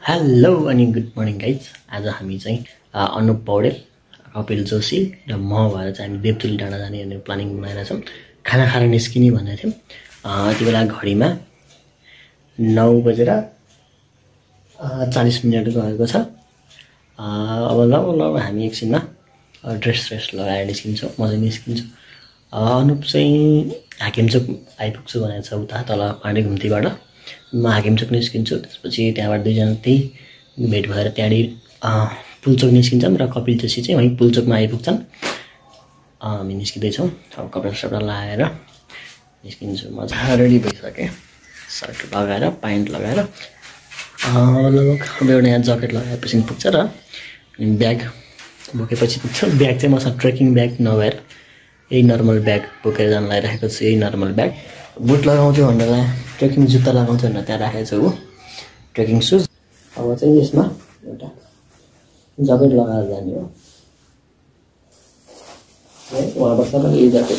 Hello अनि good morning guys. आज हामी चाहिँ अनुप पौडेल, कपिल जोशी र म भएर चाहिँ हामी देवतुली डाँडा जाने भनेर प्लानिङ बनाएर छौँ। खाना खाएर निस्किने भनेको थियौँ। यति बेला घडीमा 9:40 गएको छ। अब ल हामी एकछिनमा ड्रेस लगाएर निस्किन्छौँ। म चाहिँ निस्किन्छु। अनुप चाहिँ हाकिमचोक आइपुग्छु भनेको छ, उता तल पाण्डे घुम्तीबाट। म हाकिमचोक निस्किन्छु। त्यसपछि त्यहाँबाट दुईजना त्यही भेट भएर त्यहाँनिर पुलचोक निस्किन्छौँ र कपिल जोशी चाहिँ वहीँ पुलचोकमा आइपुग्छन्। हामी निस्किँदैछौँ। अब कपडा लगाएर निस्किन्छु। मजा रेडी भइसकेँ। सर्ट लगाएर प्यान्ट लगाएर लगभग अब एउटा यहाँ ज्याकेट लगाएपछि पुग्छ र ब्याग बोकेपछि पुग्छ। ब्याग चाहिँ मसँग ट्रेकिङ ब्याग नभएर यही नर्मल ब्याग बोकेर जान लागिरहेको छु। यही नर्मल ब्याग। बुट लगाउँथ्यो भनेर ट्रेकिङ जुत्ता लगाउँथ्यो भनेर त्यहाँ राखेको छु हो, ट्रेकिङ सुज। अब चाहिँ यसमा एउटा ज्याकेट लगाएर जाने हो। वहाँ बस्दा पनि यही ज्याकेट,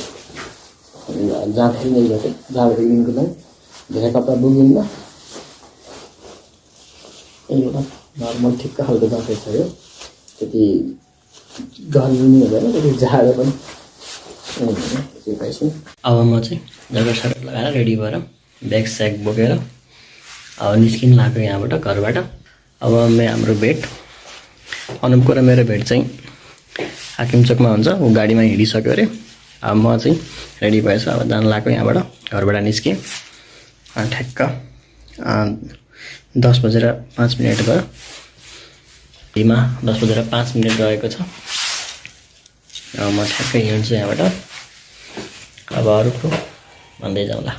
जाँदाखेरि यही ज्याकेट, जाँदाखेरिको लागि धेरै कपडा बोकिँदैन। एउटा नर्मल ठिक्क खालको ज्याकेट छ यो। त्यति गर्मी हुँदैन, त्यति जाडो पनि। अब म चाहिँ ज्याकेट लगाएर रेडी भएर ब्याग स्याग बोकेर अब निस्किन लाग्यो यहाँबाट, घरबाट। अब हाम्रो भेट अनुपको र मेरो भेट चाहिँ हाकिमचोकमा हुन्छ। ऊ गाडीमा हिँडिसक्यो अरे। अब म चाहिँ रेडी भएछु। अब जान लाग्यो यहाँबाट, घरबाट निस्केँ। ठ्याक्क 10:05 भयो। घडीमा 10:05 गएको छ। अब म ठ्याक्कै हिँड्छु यहाँबाट। अब अरूको भन्दै जाउँला।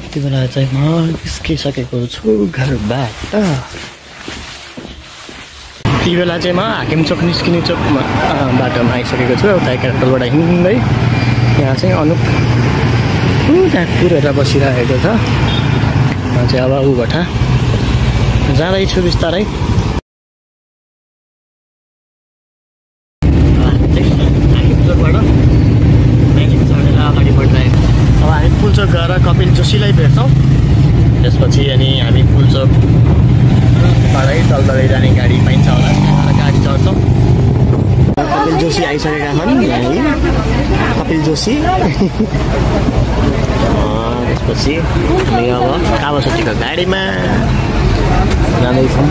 यति बेला चाहिँ म निस्किसकेको छु घरबाट। यति बेला चाहिँ म हाकिमचोक निस्किने चोकमा बाटोमा आइसकेको छु। उता क्यारेक्टरबाट हिँड्दै यहाँ चाहिँ अनुप त्यहाँ कुरेर बसिरहेको छ। म चाहिँ अब ऊबाट जाँदैछु बिस्तारै। अब हामी पुलचोक गएर कपिल जोशीलाई भेट्छौँ। त्यसपछि अनि हामी पुलचोकबाटै तलतलै जाने गाडी पाइन्छ होला, गाडी चढ्छौँ। कपिल जोशी आइसकेका छन्। कपिल जोशी। त्यसपछि हामी अब कावासोतीको गाडीमा जाँदैछौँ।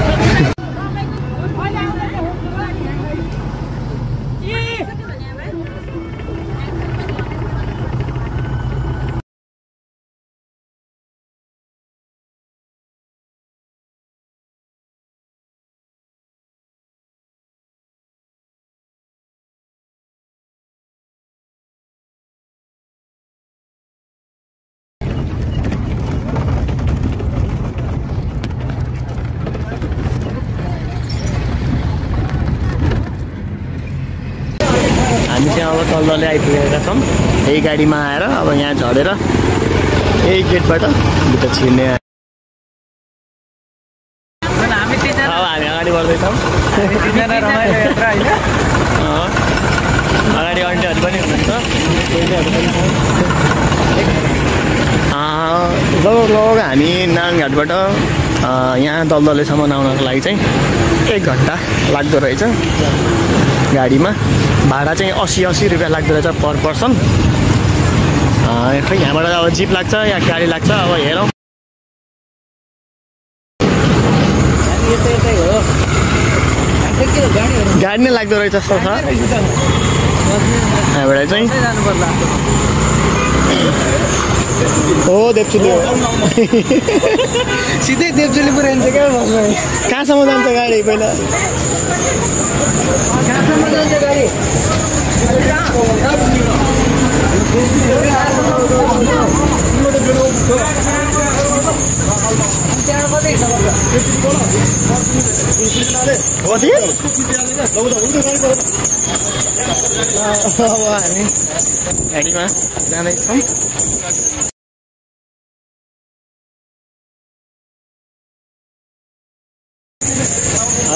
हामी चाहिँ अब तलले आइपुगेका छौँ। यही गाडीमा आएर अब यहाँ झरेर यही गेटबाट भित्र छिर्ने। अब हामी अगाडि बढ्दैछौँ। अगाडि आन्टीहरू पनि हुनुहुन्छ। लगभग हामी नारायणघाटबाट यहाँ दलदलेसम्म आउनको लागि चाहिँ 1 घन्टा लाग्दो रहेछ गाडीमा। भाडा चाहिँ 80 रुपियाँ लाग्दो रहेछ पर पर्सन। खै यहाँबाट अब जिप लाग्छ या गाडी लाग्छ, अब हेरौँ। गाडी नै लाग्दो रहेछ जस्तो छ यहाँबाट चाहिँ। हो देवचुली हो। सिधै देवचुली पुऱ्याइन्छ क्या। कहाँसम्म जान्छ गाडी पहिला? कहाँसम्म जान्छ गाडी? अब हामी गाडीमा जाँदैछौँ।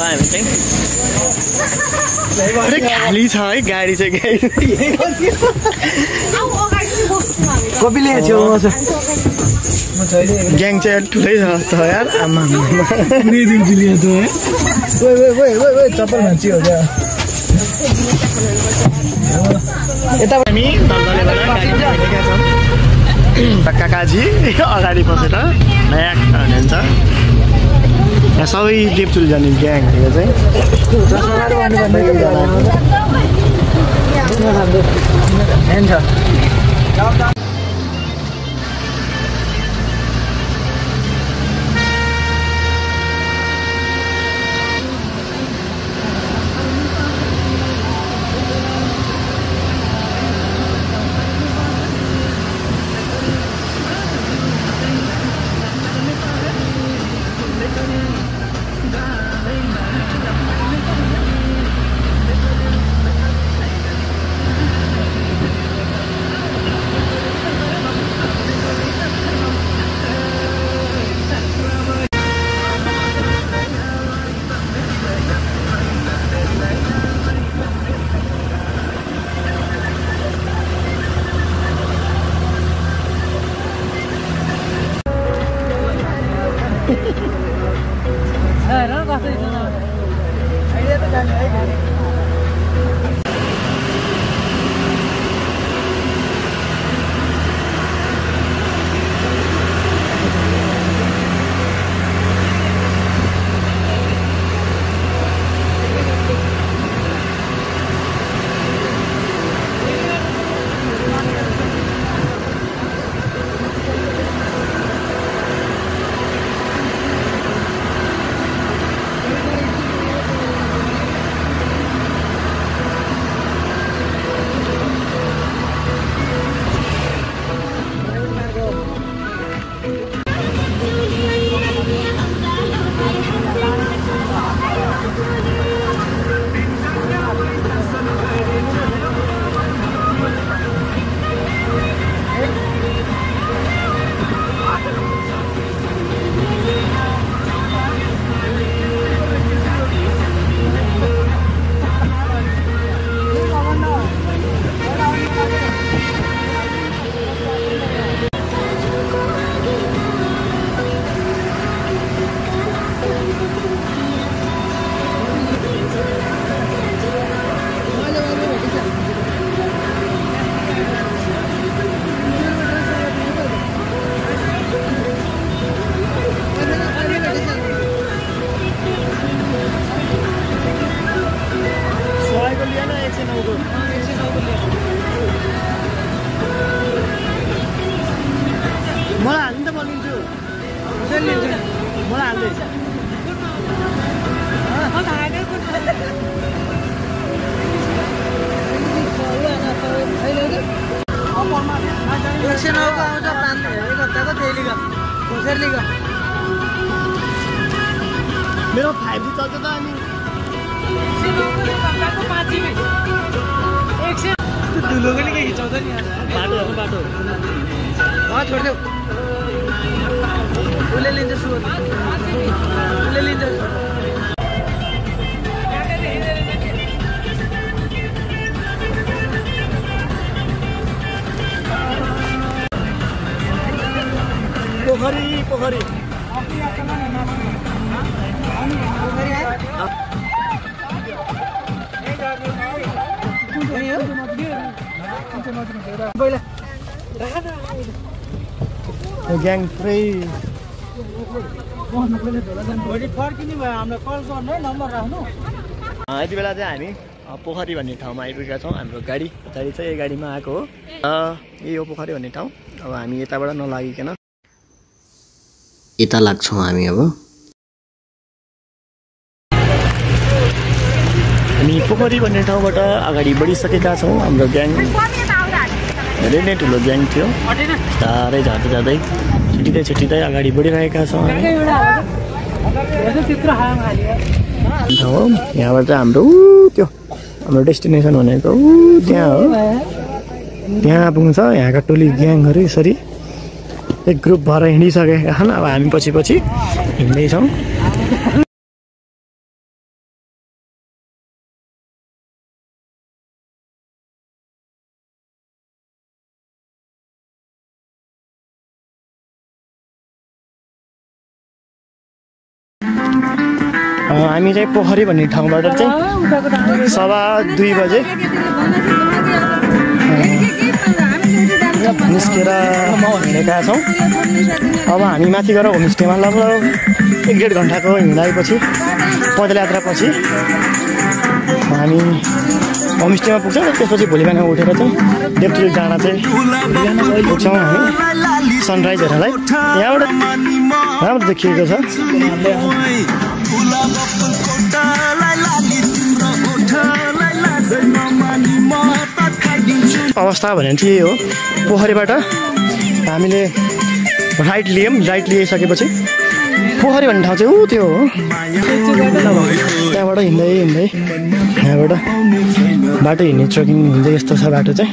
हामी चाहिँ खाली छ है गाडी चाहिँ। कपिल यहाँ छेउमा छ। ग्याङ चाहिँ अलिक ठुलै छ यार आमा चप्पल भाँची हो क्या यता हामी दलदलेबाट गाडीमा हिँडेका छौँ काकाजी अगाडि बसेर नयाँ हुनुहुन्छ यहाँ सबै देवचुल जाने ग्याङ यो चाहिँ मेरो 5G चल्छ त अनि बाटो छोडिदेऊ उसले लिन्छ उसले लिन्छ पोखरी ग्याङ पुरै यति बेला चाहिँ हामी पोखरी भन्ने ठाउँमा आइपुगेका छौँ। हाम्रो गाडी पछाडि चाहिँ यो गाडीमा आएको हो। यही हो पोखरी भन्ने ठाउँ। अब हामी यताबाट नलागिकन यता लाग्छौँ हामी। अब हामी पोखरी भन्ने ठाउँबाट अगाडि बढिसकेका छौँ। हाम्रो ग्याङ धेरै नै ठुलो ग्याङ थियो। तारै जाँदै छुट्टिँदै अगाडि बढिरहेका छौँ। यहाँबाट चाहिँ हाम्रो त्यो हाम्रो डेस्टिनेसन भनेको त्यहाँ हो। त्यहाँ पुग्छ यहाँका टोली ग्याङहरू यसरी एक ग्रुप भएर हिँडिसकेका छन्। अब हामी पछि हिँड्दैछौँ। हामी चाहिँ पोखरी भन्ने ठाउँबाट चाहिँ 2:15 बजे निस्केर हिँडेका छौँ। अब हामी माथि गएर होमस्टेमा लगभग 1-1.5 घन्टाको हिँडाइपछि पैदल यात्रापछि हामी होमस्टेमा पुग्छौँ। त्यसपछि भोलि बिहान उठेर चाहिँ देवतुल डाँडा चाहिँ पुग्छौँ हामी सनराइज हेर्नलाई। यहाँबाट राम्रो देखिएको छ। अवस्था भने चाहिँ यही हो। पोखरीबाट हामीले राइट लिइसकेपछि पोखरी भन्ने ठाउँ चाहिँ त्यो हो। त्यहाँबाट हिँड्दै यहाँबाट बाटो हिँड्ने ट्रेकिङ हुँदै यस्तो छ बाटो चाहिँ।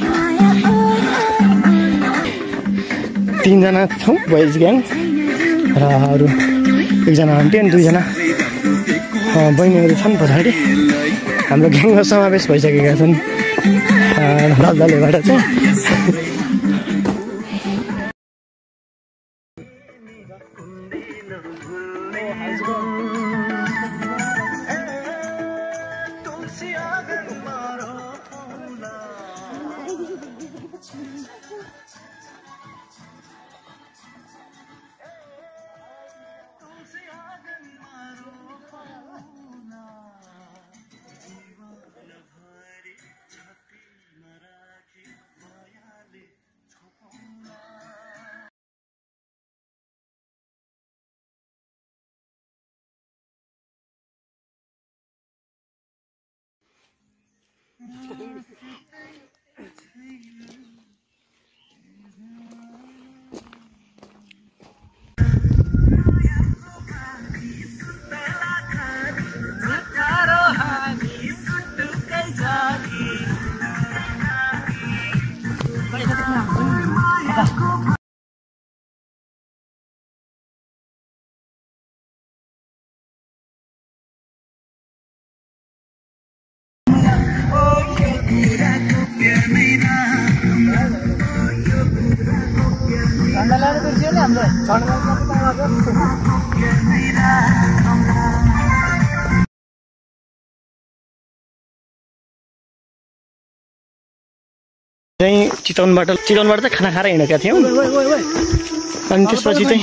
3 जना छौँ बोइज ग्याङ र अरू 1 जना आन्टी अनि 2 जना बहिनीहरू छन् पछाडि। हाम्रो ग्याङमा समावेश भइसकेका छन् दलदलेबाट चाहिँ। चाहिँ चितवनबाट चाहिँ खाना खाएर हिँडेका थियौँ। अनि त्यसपछि चाहिँ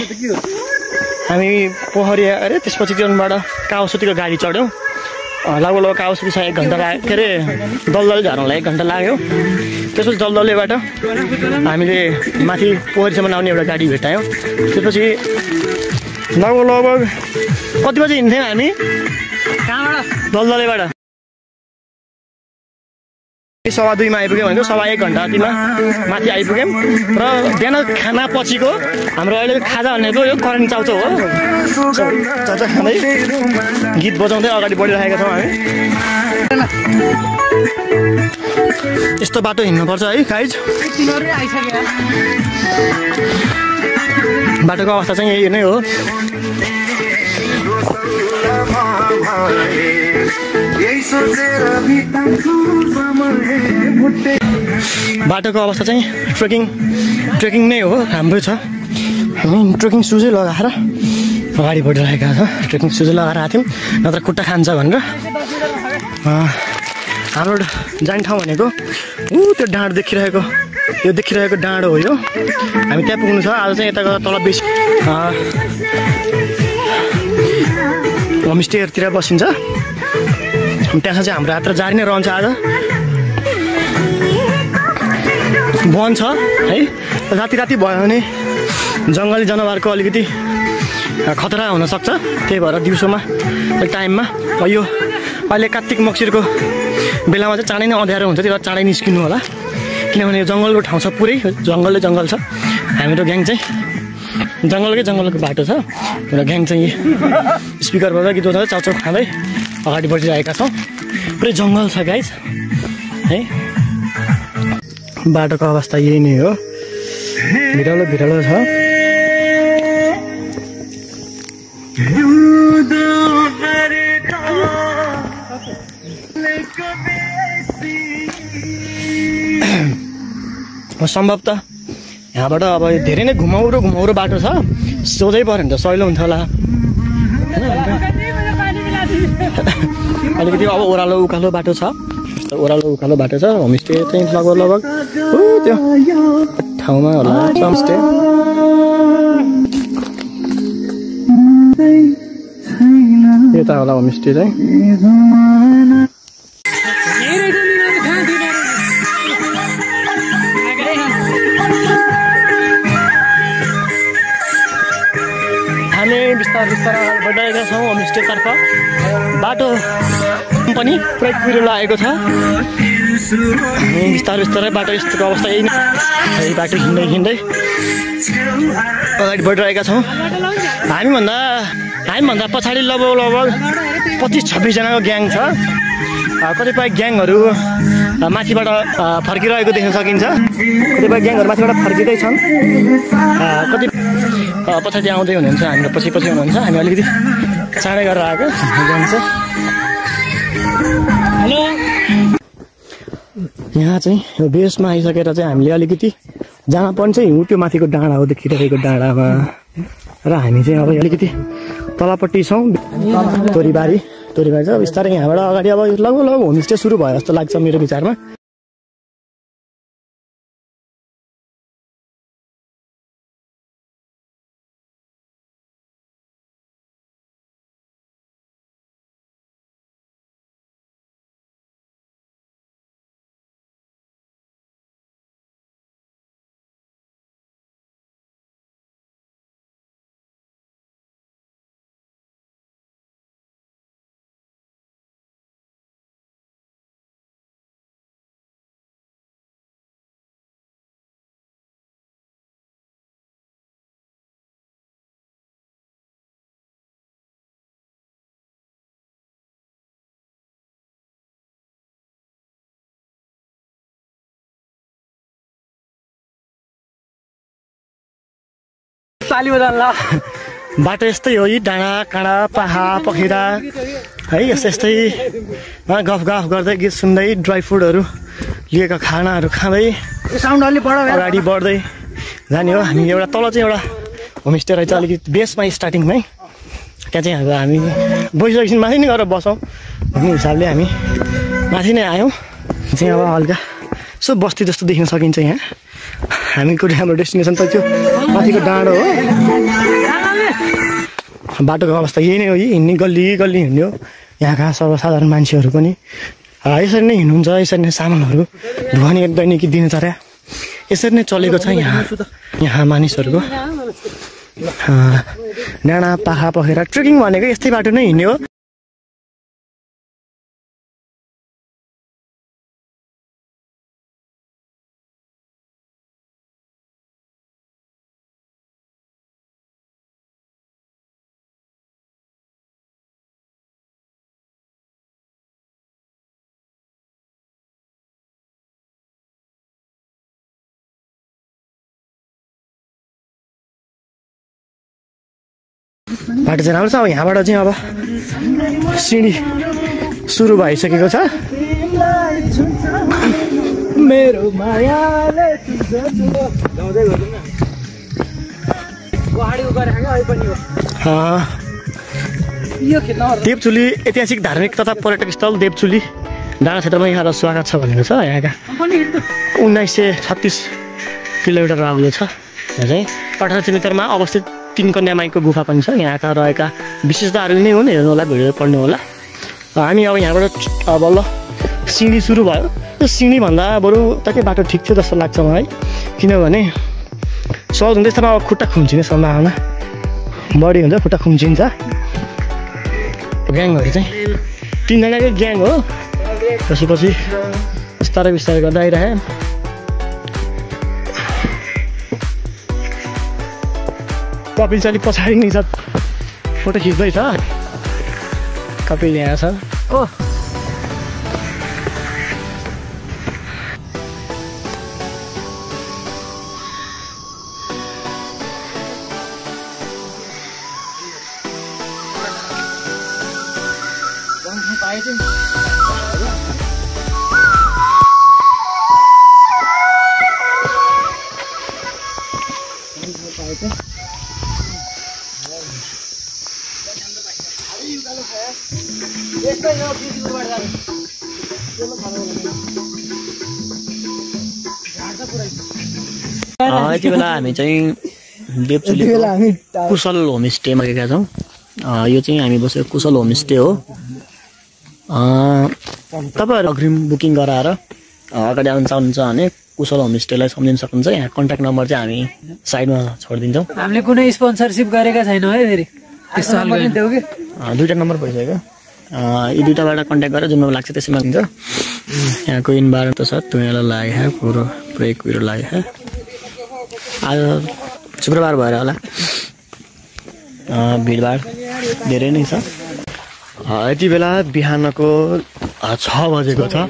हामी पोखरी अरे त्यसपछि चितवनबाट कावासुतीको गाडी चढ्यौँ। लगभग कावासुतीसँग 1 घन्टा लाग्यो। के अरे दलदल झर्नलाई 1 घन्टा लाग्यो। त्यसपछि दलदलेबाट हामीले माथि पोखरीसम्म आउने एउटा गाडी भेटायौँ। त्यसपछि लगभग कति बजी हिँड्थ्यौँ हामी दलदलेबाट? 2:15 मा आइपुग्यौँ भनेको 1.5 घन्टा अतिमा माथि आइपुग्यौँ। र बिहान खाना पछिको हाम्रो अहिले खाजा भनेको यो करेन्ट चाउचाउ हो। चाउचाउ खाँदै गीत बजाउँदै अगाडि बढिरहेका छौँ हामी। यस्तो बाटो हिँड्नुपर्छ है गाइज। बाटोको अवस्था चाहिँ यही नै हो। बाटोको अवस्था चाहिँ ट्रेकिङ नै हो। राम्रो छ। हामी ट्रेकिङ सुजै लगाएर अगाडि बढिरहेका छ। ट्रेकिङ सुजै लगाएर आएको थियौँ नत्र खुट्टा खान्छ भनेर। हाम्रो जाने ठाउँ भनेको त्यो डाँडो देखिरहेको डाँडो हो यो। हामी त्यहाँ पुग्नु छ। आज चाहिँ यता तल बेसी होमस्टेहरूतिर बसिन्छ। त्यहाँ चाहिँ हाम्रो यात्रा जारी नै रहन्छ। आज वन छ है। राति भयो भने जङ्गली जनावरको अलिकति खतरा हुनसक्छ। त्यही भएर दिउँसोमा टाइममा यो अहिले कात्तिक मक्सिरको बेलामा चाहिँ चाँडै नै अँध्यारो हुन्छ। त्यही भएर चाँडै निस्किनु होला। किनभने यो जङ्गलको ठाउँ छ। पुरै जङ्गल छ। हाम्रो ग्याङ चाहिँ जङ्गलको बाटो छ। र ग्याङ चाहिँ स्पिकरबाट गीत बजाउँदै चाउचाउ खाँदै अगाडि बढिरहेका छौँ। पुरै जङ्गल छ गाइज है। बाटोको अवस्था यही नै हो। भिरालो छ। सम्भवतः यहाँबाट अब धेरै नै घुमाउरो बाटो छ। सोझै पऱ्यो भने त सहिलो हुन्छ होला होइन। अलिकति अब ओह्रालो उकालो बाटो छ, ओह्रालो उकालो बाटो छ। होमस्टे चाहिँ लगभग त्यो ठाउँमा होला होमस्टे। यता होला होमस्टे चाहिँ। हामी बिस्तारै बिस्तारै अगाडि बढिरहेका छौँ होमस्टेतर्फ। बाटो पनि पुरै कुहिरो लागेको छ। बिस्तारै बिस्तारै बाटो यस्तो अवस्था यही नै, यही बाटो हिँड्दै हिँड्दै अगाडि बढिरहेका छौँ। हामीभन्दा पछाडि लगभग 25-26 जनाको ग्याङ छ। कतिपय ग्याङहरू माथिबाट फर्किरहेको देख्न सकिन्छ। कतिपय ग्याङहरू माथिबाट फर्किँदैछन्, कति पछाडि आउँदै हुनुहुन्छ, हाम्रो पछि पछि हुनुहुन्छ। हामी अलिकति चाँडै गरेर आएको ग्याङ चाहिँ। हेलो, यहाँ चाहिँ यो बेसमा आइसकेर चाहिँ हामीले अलिकति जहाँ पनि चाहिँ हिउँ त्यो माथिको डाँडा हो देखिरहेको डाँडामा, र हामी चाहिँ अब अलिकति तलपट्टि छौँ। तोरीबारी छ। बिस्तारै यहाँबाट अगाडि अब लगभग होमस्टे सुरु भयो जस्तो लाग्छ मेरो विचारमा। ताली बजाउला बाटो यस्तै हो, यी डाँडा काँडा पाहा पखेरा है, यस्तै गफ गफ गर्दै गीत सुन्दै ड्राई फ्रुटहरू लिएका खानाहरू खाँदै अगाडि बढ्दै जाने हो। हामी एउटा तल चाहिँ एउटा होमस्टे रहेछ अलिकति बेसमा स्टार्टिङमै। त्यहाँ चाहिँ अब हामी बसिसकेपछि माथि नै गएर बसौँ भन्ने हिसाबले हामी माथि नै आयौँ। चाहिँ अब हल्का यसो बस्ती जस्तो देख्न सकिन्छ यहाँ। हामीको हाम्रो डेस्टिनेसन त त्यो माथिको डाँडो हो। बाटोको अवस्था यही नै हो, यही हिँड्ने गल्ली गल्ली हिँड्ने हो। यहाँका सर्वसाधारण मान्छेहरू पनि यसरी नै हिँड्नुहुन्छ, यसरी नै सामानहरू ढुवानी दैनिकी दिनचर्या यसरी नै चलेको छ यहाँ मानिसहरूको। डाँडा पाखा पखेरा ट्रेकिङ भनेको यस्तै बाटो नै हिँड्ने हो। बाटो चाहिँ राम्रो छ। अब यहाँबाट चाहिँ अब सिँढी सुरु भइसकेको छ। मेरो मायाले देवचुली ऐतिहासिक धार्मिक तथा पर्यटक स्थल देवचुली डाँडा क्षेत्रमा यहाँ स्वागत छ भनेको छ। यहाँका 1936 किलोमिटर अग्लो छ। यहाँ चाहिँ 18 किलोमिटरमा अवस्थित 3 कन्या माईको गुफा पनि छ। यहाँका रहेका विशेषताहरू नै हुन्, हेर्नु होला, भिडियो पढ्नु होला। हामी अब यहाँबाट बल्ल सिँढी सुरु भयो। त्यो सिँढीभन्दा बरु टक्कै बाटो ठिक थियो जस्तो लाग्छ मलाई, किनभने सहज हुँदैछ। अब खुट्टा खुम्चिने सम्भावना बढी हुन्छ, खुट्टा खुम्चिन्छ। ग्याङहरू चाहिँ 3 जनाकै ग्याङ हो। पछि बिस्तारै बिस्तारै गर्दा आइरहे। कपिल चाहिँ अलिक पछाडि नै छ, फोटो खिच्दैछ। कपिल यहाँ छ। यति बेला हामी चाहिँ देवचुलीको कुशल होमस्टेमा गएका छौँ। यो चाहिँ हामी बसेको कुशल होमस्टे हो। तपाईँहरू अग्रिम बुकिङ गराएर अगाडि आउनु चाहनुहुन्छ भने कुशल होमस्टेलाई सम्झिन सक्नुहुन्छ। यहाँ कन्ट्याक्ट नम्बर चाहिँ हामी साइडमा छोडिदिन्छौँ। हामीले कुनै स्पोन्सरसिप गरेका छैनौँ है फेरि दुईवटा नम्बर भइसक्यो। यी दुईवटाबाट कन्ट्याक्ट गरेर जुन लाग्छ त्यसैमा हुन्छ। यहाँको इन्भाइरोमेन्ट त छ तुँलाई लाग्यो पुरै कुहिरो लाग्यो। आज शुक्रबार भएर होला भिडभाड धेरै नै छ। यति बेला बिहानको 6 बजेको छ।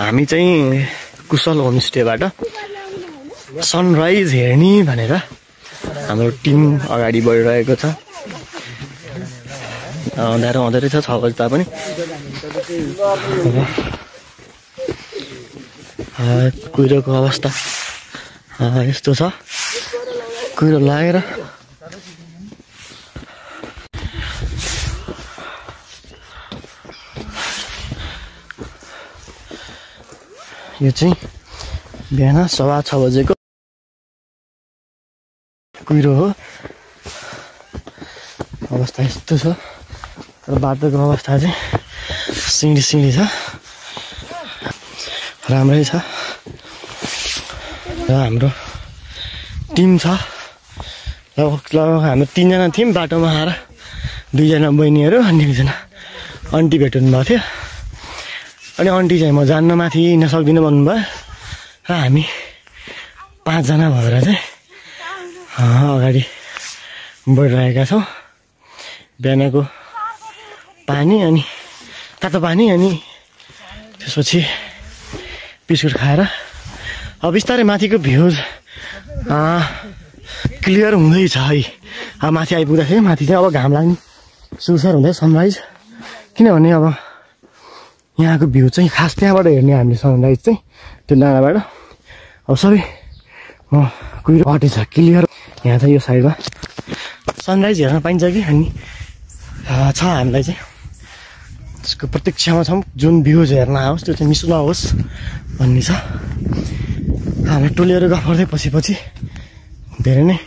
हामी चाहिँ कुशल होमस्टेबाट सनराइज हेर्ने भनेर हाम्रो टिम अगाडि बढिरहेको छ। अँध्यारो हुँदै रहेछ 6 बजे तापनि। कुहिरोको अवस्था यस्तो छ। कुहिरो लागेर यो चाहिँ बिहान 6:15 बजेको कुहिरो हो। अवस्था यस्तो छ। र बाटोको अवस्था चाहिँ सिँढी छ, राम्रै छ। र हाम्रो टिम छ। हाम्रो 3 जना थियौँ बाटोमा आएर। 2 जना बहिनीहरू अनि 1 जना आन्टी भेट्नु भएको थियो। अनि आन्टी चाहिँ म जान्न माथि हिँड्न सक्दिनँ भन्नुभयो। र हामी 5 जना भएर चाहिँ अगाडि बढिरहेका छौँ। बिहानको पानी अनि तातो पानी अनि त्यसपछि बिस्कुट खाएर अब बिस्तारै माथिको भ्यूज क्लियर हुँदैछ है। माथि आइपुग्दाखेरि माथि चाहिँ अब घाम लाग्ने सुरसर हुँदै सनराइज। किनभने अब यहाँको भ्यू चाहिँ खास त्यहाँबाट हेर्ने हामीले सनराइज चाहिँ त्यो डाँडाबाट। अब सबै कुहिरो हटेछ क्लियर। यहाँ चाहिँ यो साइडमा सनराइज हेर्न पाइन्छ कि अनि छ हामीलाई चाहिँ त्यसको प्रत्यक्षमा छौँ। जुन भ्यूज हेर्न आओस् त्यो चाहिँ मिस नहोस् भन्ने छ। हामी टोलीहरू गफ गर्दै पछि धेरै नै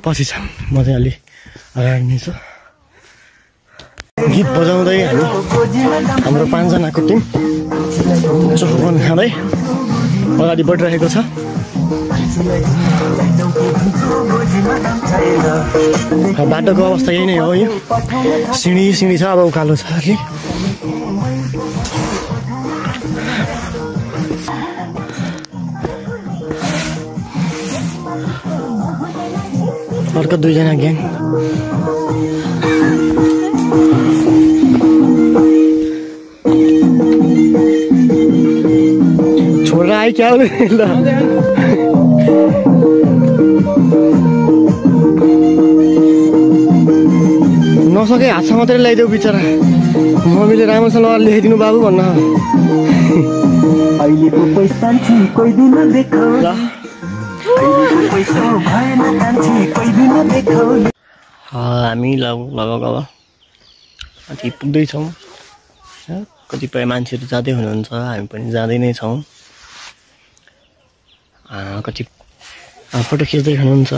पछि छ। म चाहिँ अलि अगाडि नै छु। गीत बजाउँदै हाम्रो 5 जनाको टिम चोखोपन खाँदै अगाडि बढिरहेको छ। बाटोको अवस्था यही नै हो। यो सिँढी छ। अब उकालो छ अलि। अर्को 2 जना ग्याङ छोडेर आइ क्या ल। नसके हातसँग मात्रै ल्याइदेऊ बिचरा। मम्मीले राम्रोसँग लेखिदिनु बाबु भन्न। हामी लगभग अब माथि पुग्दैछौँ। कतिपय मान्छेहरू जाँदै हुनुहुन्छ, हामी पनि जाँदै नै छौँ। कति फोटो खिच्दै हुनुहुन्छ।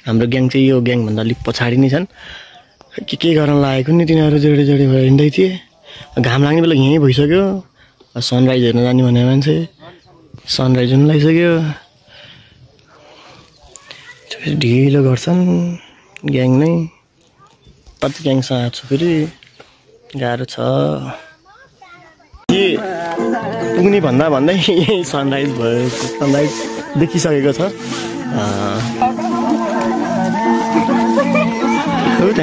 हाम्रो ग्याङ चाहिँ यो ग्याङभन्दा अलिक पछाडि नै छन्। के गर्न लागेको नि तिनीहरू जोडी भएर हिँड्दै थिए। घाम लाग्ने बेला यहीँ भइसक्यो। सनराइज हेर्न जाने भने मान्छे सनराइज हुन लागिसक्यो। ढिलो गर्छन् ग्याङ नै। कति ग्याङसँग छु फेरि गाह्रो छ। पुग्ने भन्दै यही सनराइज भयो। सनराइज देखिसकेको छ। हो त।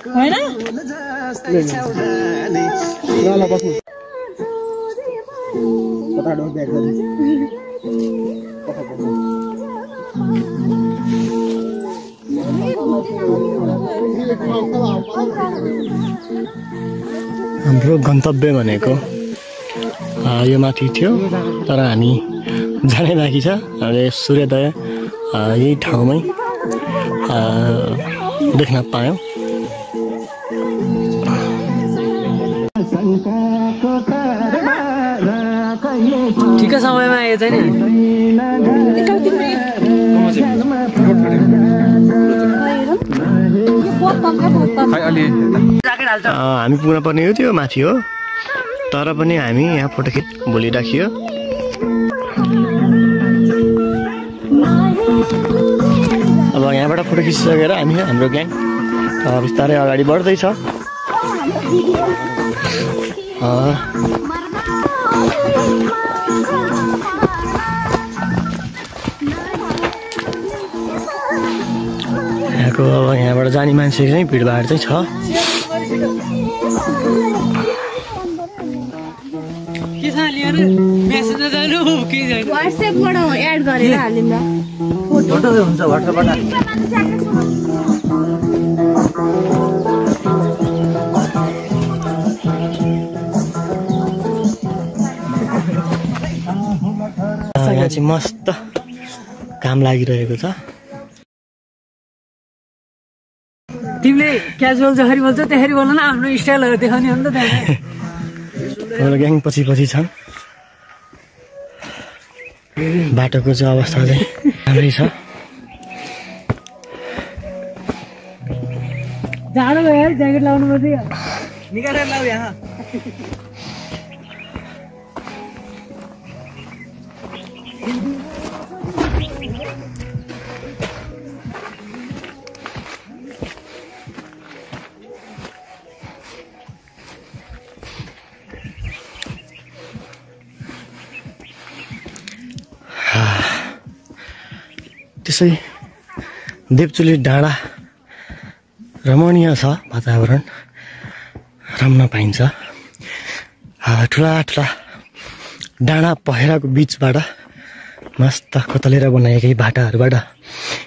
होइन ल बस्नु कता डोक ब्याक गरे हाम्रो गन्तव्य भनेको यो माथि थियो तर हामी जानै बाँकी छ। हामीले सूर्योदय यही ठाउँमै देख्न पायौँ। ठिक समयमा आए चाहिँ हामी पुग्न पर्ने हो त्यो माथि हो तर पनि हामी यहाँ फोटो खिच भोलि राखियो। अब यहाँबाट फोटो खिचिसकेर हामी हाम्रो ग्याङ बिस्तारै अगाडि बढ्दैछ। यहाँको अब यहाँबाट जाने मान्छे चाहिँ भिडभाड चाहिँ छ। व्हाट्सएपबाट एड गरेर हालिदिउँला फोटो हुन्छ व्हाट्सएपबाट यहाँ चाहिँ मस्त काम लागिरहेको छ। तिमीले क्याजुअल जसरी बोल्छ त्यसरी बोल्न न आफ्नो स्टाइलहरू देखाउने हो नि त त्यहाँ हाम्रो ग्याङ पछि पछि छन्। बाटोको चाहिँ अवस्था चाहिँ राम्रै छ। जाडो भयो यार ज्याकेट लाउनु पर्छ निकालेर लाऊ यहाँ। त्यसै देवचुली डाँडा रमणीय छ, वातावरण रम्न पाइन्छ। ठुला ठुला डाँडा पहेराको बिचबाट मस्त कोतलेर बनाएकै बाटाहरूबाट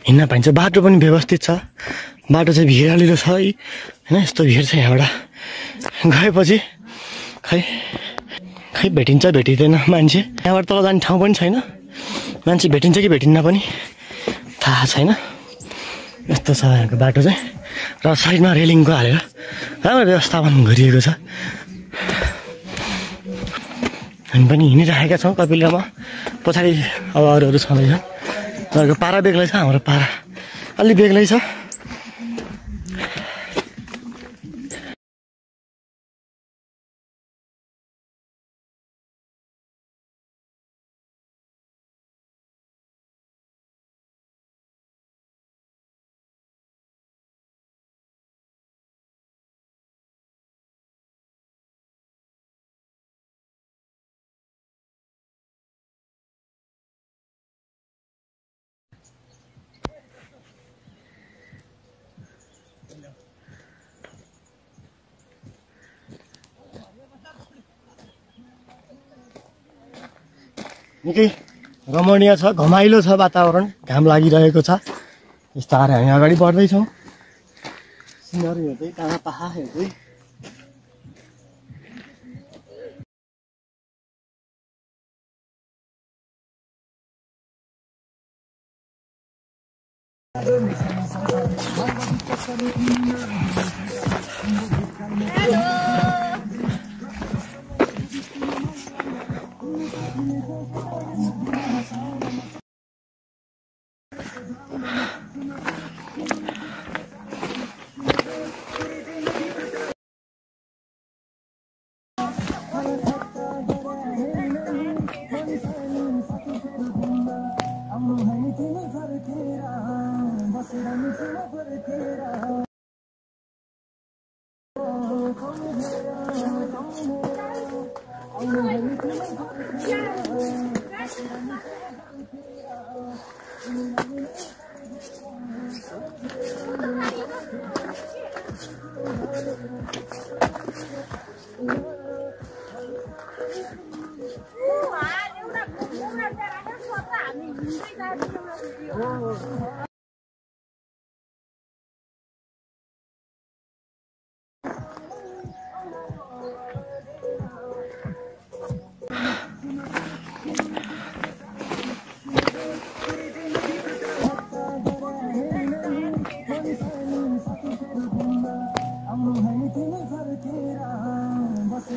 हिँड्न पाइन्छ। बाटो पनि व्यवस्थित छ, बाटो चाहिँ भिरालिलो छ है होइन। यस्तो भिड छ यहाँबाट गएपछि खै खै भेटिन्छ भेटिँदैन मान्छे। यहाँबाट तल जाने ठाउँ पनि छैन, मान्छे भेटिन्छ कि भेटिन्न पनि थाहा छैन। यस्तो छ यहाँको बाटो चाहिँ र साइडमा रेलिङको हालेर राम्रो व्यवस्थापन गरिएको छ। हामी पनि हिँडिरहेका छौँ कपिलामा। पछाडि अब अरूहरू छँदैछन्। उनीहरूको पारा बेग्लै छ, हाम्रो पारा अलि बेग्लै छ। निकै रमणीय छ, घमाइलो छ वातावरण, घाम लागिरहेको छ। बिस्तारै हामी अगाडि बढ्दैछौँ। सिनरी हेर्दै टाढा पाहा हेर्दै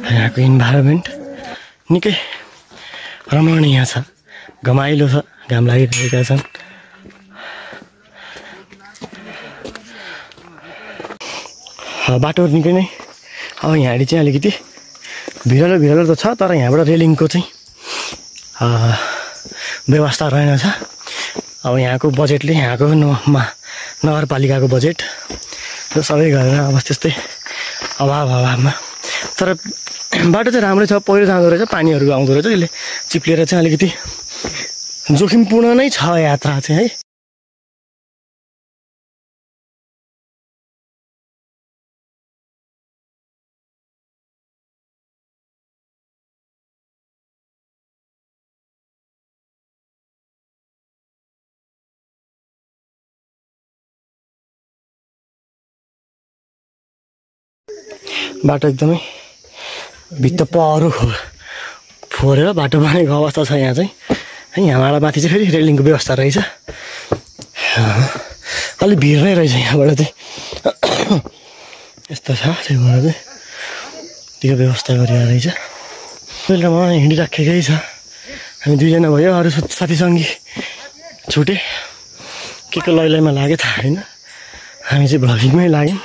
यहाँको इन्भाइरोमेन्ट निकै रमणीय छ, घमाइलो छ, घाम लागिरहेका छन्। बाटो निकै नै अब यहाँनिर चाहिँ अलिकति भिरालो त छ, तर यहाँबाट रेलिङको चाहिँ व्यवस्था रहेनछ। अब यहाँको बजेटले, यहाँको नगरपालिकाको बजेट र सबै गरेर अब त्यस्तै अभावमा, तर बाटो चाहिँ राम्रै छ, पहिरो जाँदो रहेछ, पानीहरू आउँदो रहेछ, त्यसले चिप्लेर चाहिँ अलिकति जोखिमपूर्ण नै छ यात्रा चाहिँ है। बाटो एकदमै भित्त पहरो फोरेर बाटो बनेको अवस्था छ यहाँ चाहिँ है। यहाँबाट माथि चाहिँ फेरि रेलिङको व्यवस्था रहेछ, अलिक भिड नै रहेछ यहाँबाट चाहिँ यस्तो छ। त्यही भएर चाहिँ त्यो व्यवस्था गरिरहेको रहेछ। पहिला म हिँडिराखेकै छ, हामी दुईजना भयो, अरू साथीसँगी छुटे, के लैमा लाग्यो थाहा छैन, हामी चाहिँ भ्लगिङमै लाग्यौँ।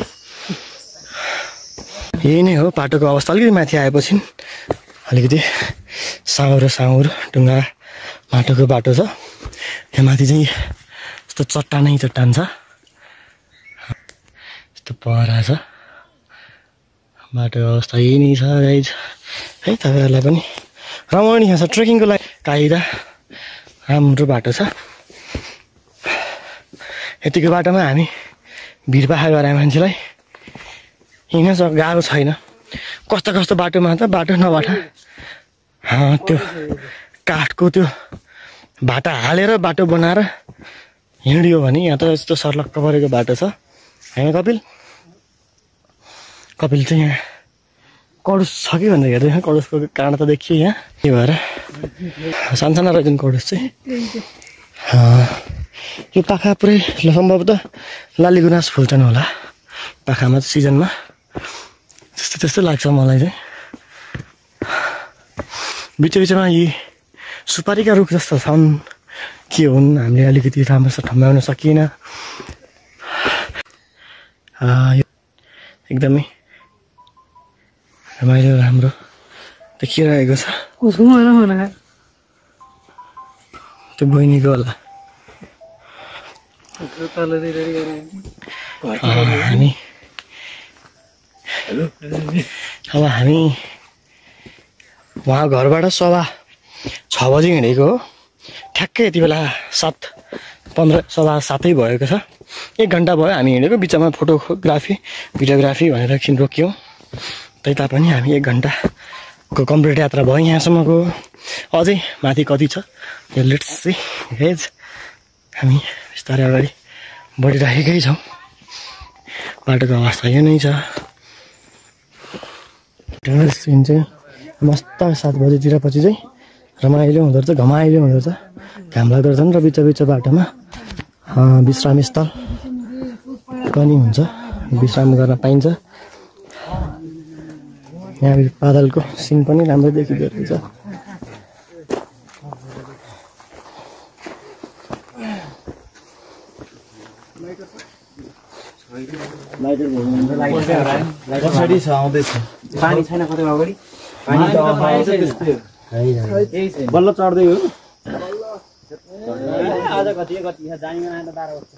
यही नै हो बाटोको अवस्था। अलिकति माथि आएपछि अलिकति साँगुरो ढुङ्गा माटोको बाटो छ। यहाँ माथि चाहिँ यस्तो चट्टान छ, यस्तो पहरा छ। बाटोको अवस्था यही नै छ गाइज है। तपाईँहरूलाई पनि रमणीय छ, ट्रेकिङको लागि कायदा राम्रो बाटो छ। यतिको बाटोमा हामी भिडपाखा गराए मान्छेलाई हिँड्न गाह्रो छैन। कस्तो बाटोमा त बाटो नबाटा त्यो काठको त्यो भाटा हालेर बाटो बनाएर हिँड्यो भने, यहाँ त यस्तो सर्लक्क परेको बाटो छ होइन कपिल? कपिल चाहिँ यहाँ कडुस छ कि भनेर हेर्दैन, कडुसको काँडा त देखियो यहाँ। त्यही भएर सानसाना रहेछन् कडुस चाहिँ। यो पाखा पुरै सम्भवतः लाली गुनास फुल्छन् होला पाखामा सिजनमा, त्यस्तो लाग्छ मलाई चाहिँ। बिचमा यी सुपारीका रुख जस्तो छन् के हुन्, हामीले अलिकति राम्रोसँग ठम्ब्याउन सकिएन। एकदमै रमाइलो राम्रो देखिरहेको छ। त्यो बहिनीको होला। हामी उहाँ घरबाट 6:15 बजी हिँडेको हो। ठ्याक्कै यति बेला 7:15 7:15 भएको छ। 1 घन्टा भयो हामी हिँडेको। बिचमा फोटोग्राफी भिडियोग्राफी भनेर एकछिन रोक्यौँ। तै तापनि हामी 1 घन्टाको कम्प्लिट यात्रा भयो यहाँसम्मको। अझै माथि कति छ यो लेट्स सी गाइज। हामी बिस्तारै अगाडि बढिराखेकै छौँ। बाटोको अवस्था यो नै छ। सीन चाहिँ मस्त 7 बजीतिर पछि चाहिँ रमाइलो हुँदो रहेछ, घमाइलो हुँदो रहेछ, घाम लाग्दो रहेछ र बिच बाटोमा विश्रामी स्थल पनि हुन्छ, विश्राम गर्न पाइन्छ। यहाँ बादलको सिन पनि राम्रो देखिँदो रहेछ। कसरी छ आउँदैछ? पानी छैन कतै अगाडि? पानी त बल्ल चढ्दै हो। आज कति जाने त 12 वर्ष।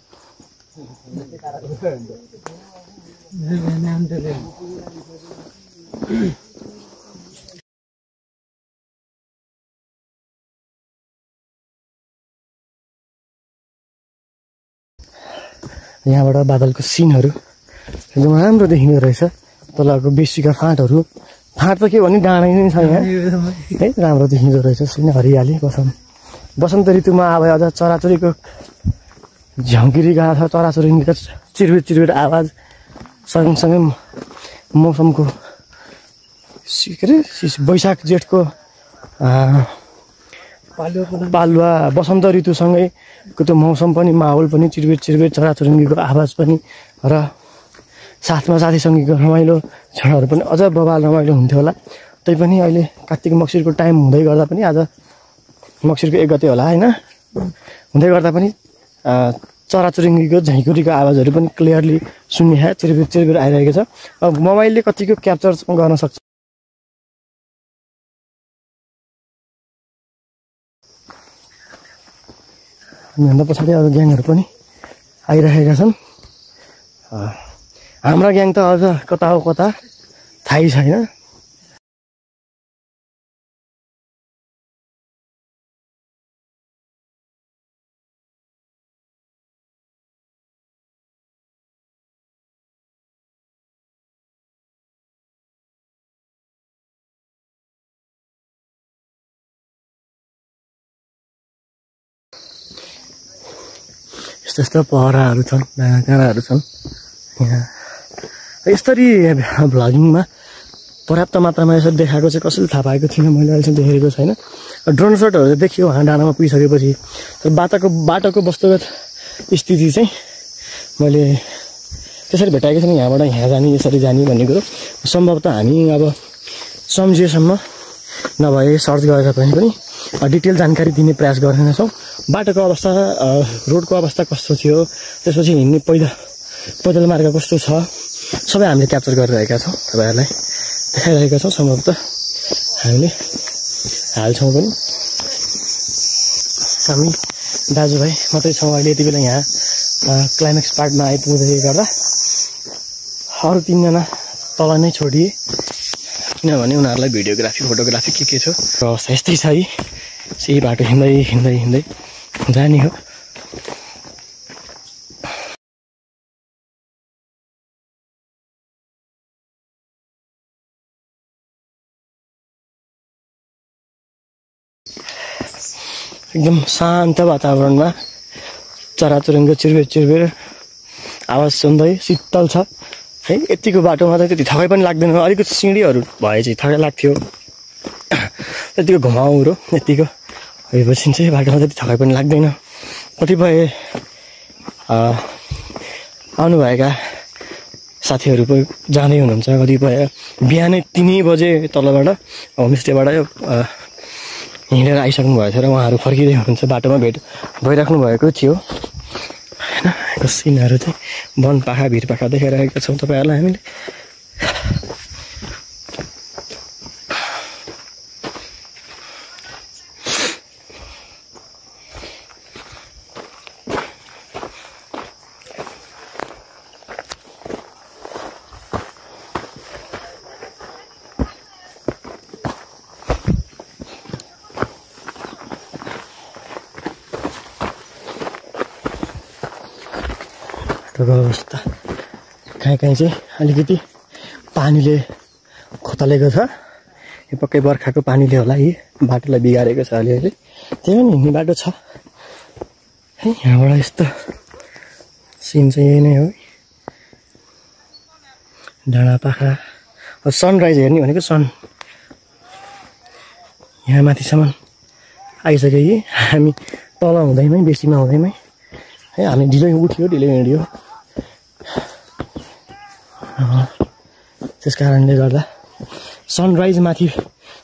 यहाँबाट बादलको सिनहरू एकदम राम्रो देखिँदो रहेछ। तलको बेसीका फाँटहरू, फाँट त के भन्ने डाँडै नै छ यहाँ है, राम्रो देखिँदो रहेछ सिन, हरियाली। बसन्त ऋतुमा अब अझ चराचुरीको झ्याउँकिरी गएको छ, चराचुरीको चिरबिर आवाज सँगसँगै मौसमको के अरे वैशाख जेठको पालुवा वसन्त ऋतुसँगैको त्यो मौसम पनि, माहौल पनि, चिरबिर चराचुरुङ्गीको आवाज पनि र साथमा साथीसँगीको रमाइलो क्षणहरू पनि अझ बवाल रमाइलो हुन्थ्यो होला। तैपनि अहिले कार्तिक मक्सिरको टाइम हुँदै गर्दा पनि, आज मक्सिरको 1 गते होला होइन, हुँदै गर्दा पनि चराचुरुङ्गीको झैँकुरीको आवाजहरू पनि क्लियरली सुन्ने चिरबिर आइरहेको छ। अब मोबाइलले कतिको क्याप्चर गर्न सक्छ। भन्दा पछाडि अरू ग्याङहरू पनि आइरहेका छन्। हाम्रा ग्याङ त अझ कता हो कता थाहै छैन। यस्तो पहराहरू छन्, डाँडाकाँडाहरू छन् यहाँ। यसरी भ्लगिङमा पर्याप्त मात्रामा यसरी देखाएको चाहिँ कसैले थाहा पाएको थिइनँ, मैले अहिलेसम्म देखेको छैन। ड्रोन सटहरू चाहिँ देखियो वहाँ डाँडामा पुगिसकेपछि। तर बाटोको वस्तुगत स्थिति चाहिँ मैले त्यसरी भेटाएको छैन। यहाँबाट यहाँ जाने, यसरी जाने भन्ने कुरो सम्भवतः हामी अब सम्झिएसम्म नभए सर्च गरेर पनि डिटेल जानकारी दिने प्रयास गर्नेछौँ। बाटोको अवस्था, रोडको अवस्था कस्तो थियो, त्यसपछि हिँड्ने पैदल मार्ग कस्तो छ, सबै हामीले क्याप्चर गरिरहेका छौँ, तपाईँहरूलाई देखाइरहेका छौँ। सम्भवतः हामीले हाल्छौँ पनि। हामी दाजुभाइ मात्रै छौँ अहिले यति बेला यहाँ क्लाइमेक्स पार्टमा आइपुग्दै गर्दा। अरू 3 जना तल नै छोडिए, किनभने उनीहरूलाई भिडियोग्राफी फोटोग्राफी के छ अवस्था यस्तै छ। यही बाटो हिँड्दै जाने हो। एकदम शान्त वातावरणमा चराचुरुङ्गी चिरबिर आवाज सुन्दै शीतल छ है। यतिको बाटोमा त त्यति थकाइ पनि लाग्दैन। अलिकति सिँढीहरू भए चाहिँ थकाइ लाग्थ्यो, यतिको घुमाउरो यतिको भएपछि चाहिँ बाटोमा त्यति थकाइ पनि लाग्दैन। कतिपय आउनुभएका साथीहरू पनि जाँदै हुनुहुन्छ, कतिपय बिहानै 3 बजे तलबाट होमस्टेबाट हिँडेर आइसक्नु भएको थियो र उहाँहरू फर्किँदै हुनुहुन्छ। बाटोमा भेट भइराख्नु भएको थियो होइन। यस्तो सिनहरू चाहिँ वनपाखा भिरपाखा देखाइरहेका छौँ तपाईँहरूलाई हामीले। अवस्था कहीँ चाहिँ अलिकति पानीले खोतलेको छ। यो पक्कै बर्खाको पानीले होला यी बाटोलाई बिगारेको छ अलिअलि। त्यही पनि हिँड्ने बाटो छ है। यहाँबाट यस्तो सिन चाहिँ यही नै हो। डाँडापाखा सनराइज हेर्ने भनेको सन यहाँ माथिसम्म आइसक्यो कि हामी तल हुँदैमै बेसीमा हुँदैमै है। हामी ढिलो उठ्यो, ढिलो हिँड्यो। त्यस कारणले गर्दा सनराइज माथि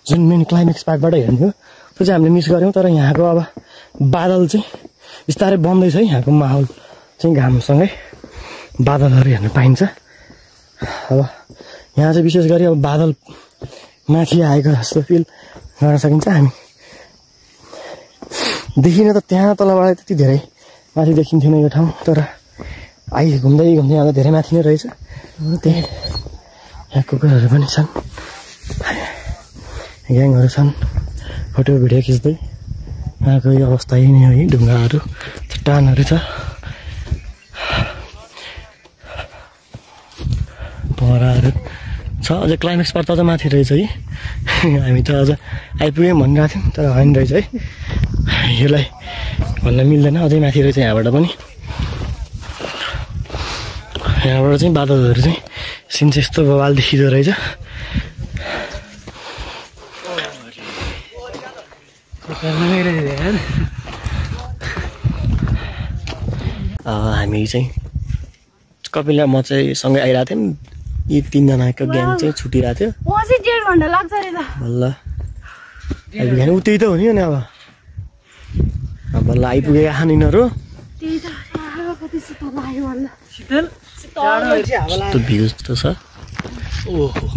जुन मेन क्लाइमेक्स पार्कबाट हेर्ने हो त्यो चाहिँ हामीले मिस गऱ्यौँ। तर यहाँको अब बादल चाहिँ बिस्तारै बन्दैछ है। यहाँको माहौल चाहिँ घामसँगै बादलहरू हेर्न पाइन्छ। अब यहाँ चाहिँ विशेष गरी अब बादल माथि आएको जस्तो फिल गर्न सकिन्छ। हामी देखिन त त्यहाँ तलबाट त्यति धेरै माथि देखिन्थेन यो ठाउँ, तर घुम्दै आउँदा धेरै माथि नै रहेछ। त्यही यहाँ कुकुरहरू पनि छन्, ग्याङहरू छन्, फोटो भिडियो खिच्दै। यहाँको यो अवस्था यही नै हो। ढुङ्गाहरू, चट्टानहरू छ। अझ क्लाइमेक्स पार्ट अझ माथि रहेछ है हामी त अझ आइपुग्यौँ भनिरहेको थियौँ तर होइन रहेछ है यसलाई भन्न मिल्दैन अझै माथि रहेछ यहाँबाट पनि यहाँबाट चाहिँ बादलहरू चाहिँ सिन चाहिँ यस्तो बवाल देखिँदो रहेछ हामी चाहिँ कपिल र म चाहिँ सँगै आइरहेको थियौँ यी तीनजनाको ग्याङ चाहिँ छुटिरहेको थियो बल्ल आइपुग्यो उतै त हो नि अब बल्ल आइपुगे यिनीहरू यस्तो भ्यू जस्तो छ ओहो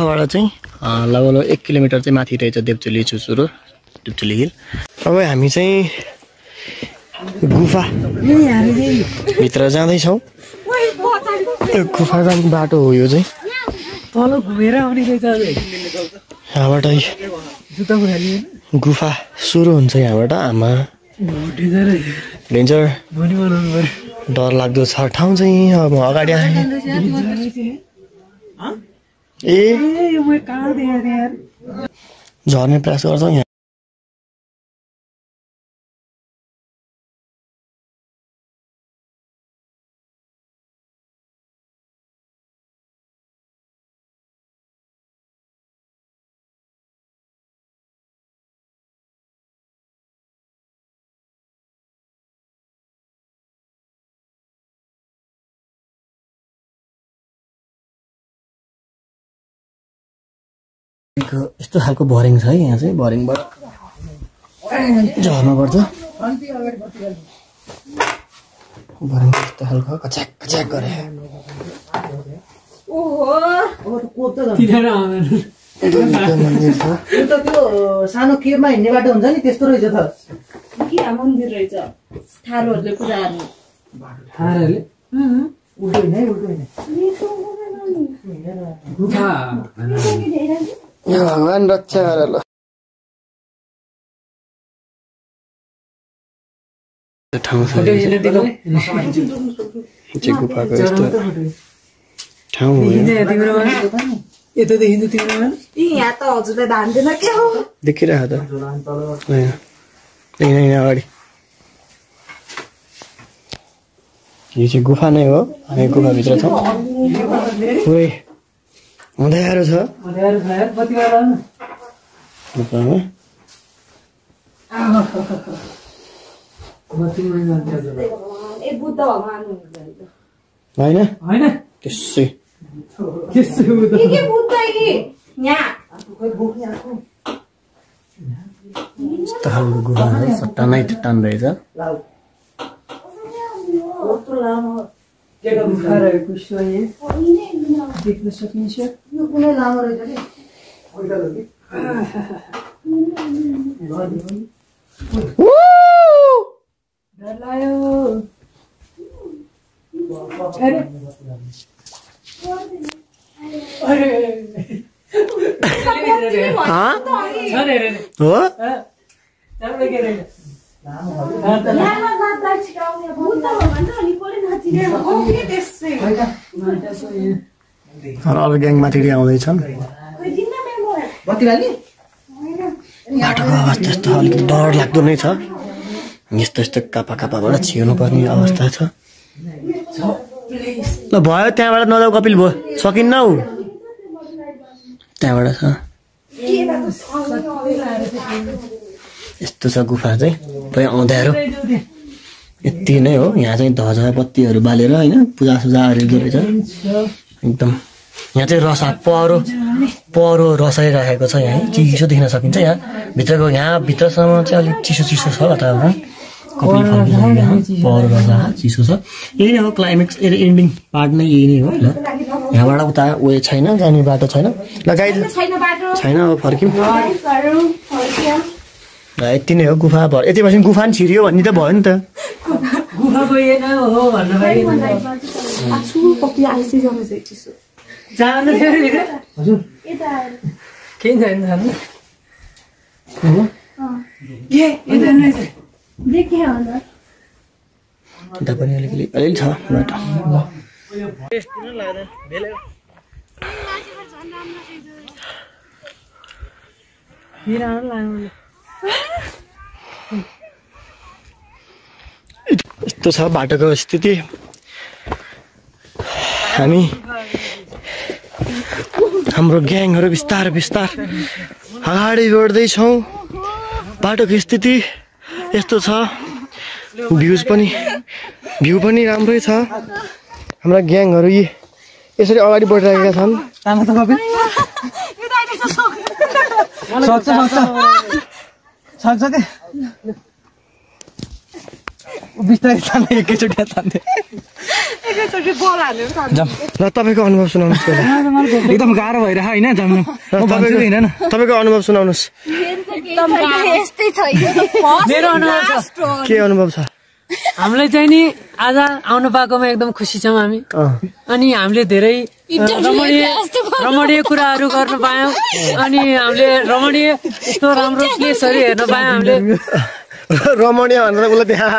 बाट चाहिँ लगभग 1 किलोमिटर चाहिँ माथि रहेछ देवचुली चुचुरो देवचुली हिल अब हामी चाहिँ गुफा भित्र जाँदैछौँ गुफा जाने बाटो हो यो चाहिँ तल घुमेर आउने रहेछ यहाँबाट गुफा सुरु हुन्छ यहाँबाट आमा डेन्जर डर लाग्दो छ ठाउँ चाहिँ अब अगाडि आएँ ए झर्ने प्रयास गर्छौँ यहाँ यस्तो खालको भरिङ छ है यहाँ चाहिँ भरिङबाट झर्नुपर्छ भरिङ यस्तो खालको कच्याक कच्याक गरे मन्दिर छ त्यो सानो केमा हिँड्ने बाटो हुन्छ नि त्यस्तो रहेछ त मन्दिर रहेछ थारूहरूले पूजा गर्ने थारूहरूले उल्टो होइन उल्टो होइन भगवान रक्षा गर ल ठाउँ छ गुफाको यस्तो ठाउँ हो यता देखिन्छ तिम्रो यहाँ त हजुरलाई धान्दैन क्या हो देखिरहेको त अगाडि यो चाहिँ गुफा नै हो हामी गुफाभित्र छौँ पुरै अँध्यारो छ गुफामा होइन त्यसै यस्तो खालको गुफा चट्टानै चट्टान रहेछ देख्न सकिन्छ यो कुनै लामो रहेछ अरू ग्याङमाथि आउँदैछन् बाटोको अवस्था यस्तो अलिकति डर लाग्दो नै छ यस्तो यस्तो कापा कापाबाट छिर्नु पर्ने अवस्था छ ल भयो त्यहाँबाट नजाऊ कपिल भयो सकिन्न हौ त्यहाँबाट छ यस्तो छ गुफा चाहिँ पुरै अँध्यारो यति नै हो यहाँ चाहिँ ध्वजा बत्तीहरू बालेर होइन पूजासुजा गरिँदो रहेछ एकदम यहाँ चाहिँ रसा पहरो रसाइराखेको छ यहाँ चिसो देख्न सकिन्छ यहाँ भित्रको यहाँ भित्रसम्म चाहिँ अलिक चिसो चिसो छ वातावरण कपिल फर्किँदैन यहाँ पहरो रसा चिसो छ यही नै हो क्लाइमेक्स एन्डिङ पार्ट नै यही नै हो ल यहाँबाट उता उयो छैन जाने बाटो छैन ल गाइड छैन अब फर्क्यौँ यति नै हो गुफा भयो यति भएपछि गुफा नि छिरियो भन्ने त भयो नि त जानु थियो नि हजुर केही छैन जानु यता पनि अलिकति अलि छ बाटो यस्तो छ बाटोको स्थिति हामी हाम्रो ग्याङहरू बिस्तार बिस्तार अगाडि बढ्दैछौँ बाटोको स्थिति यस्तो छ भ्यू पनि राम्रै छ हाम्रा ग्याङहरू यी यसरी अगाडि बढिरहेका छन् तामा त कपी सक्छ के बिस्तारै तान्ने एकैचोटि तान्ने र तपाईँको अनुभव सुनाउनुहोस् पहिला एकदम गाह्रो भइरह होइन जानु तपाईँको अनुभव सुनाउनुहोस् मेरो अनुभव छ के अनुभव छ हामीलाई चाहिँ नि आज आउनु पाएकोमा एकदम खुसी छौँ हामी अनि हामीले धेरै रमणीय कुराहरू गर्न पायौँ अनि हामीले रमणीय यस्तो राम्रो प्लेसहरू हेर्न पायौँ हामीले रमणीय भनेर उसलाई त्यहाँ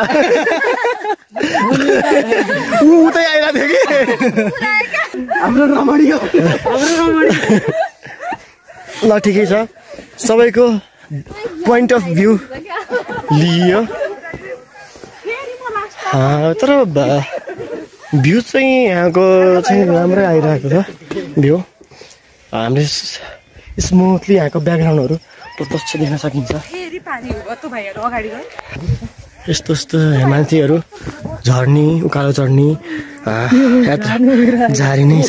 उतै आइरहेको थियो कि हाम्रो रमणीय ल ठिकै छ सबैको पोइन्ट अफ भ्यू लियो तर भ्यू चाहिँ यहाँको चाहिँ राम्रै आइरहेको छ भ्यू हामीले स्मुथली यहाँको ब्याकग्राउन्डहरू प्रत्यक्ष देख्न सकिन्छ यस्तो यस्तो मान्छेहरू झर्नी उकालो चढ्ने यात्रा जारी नै छ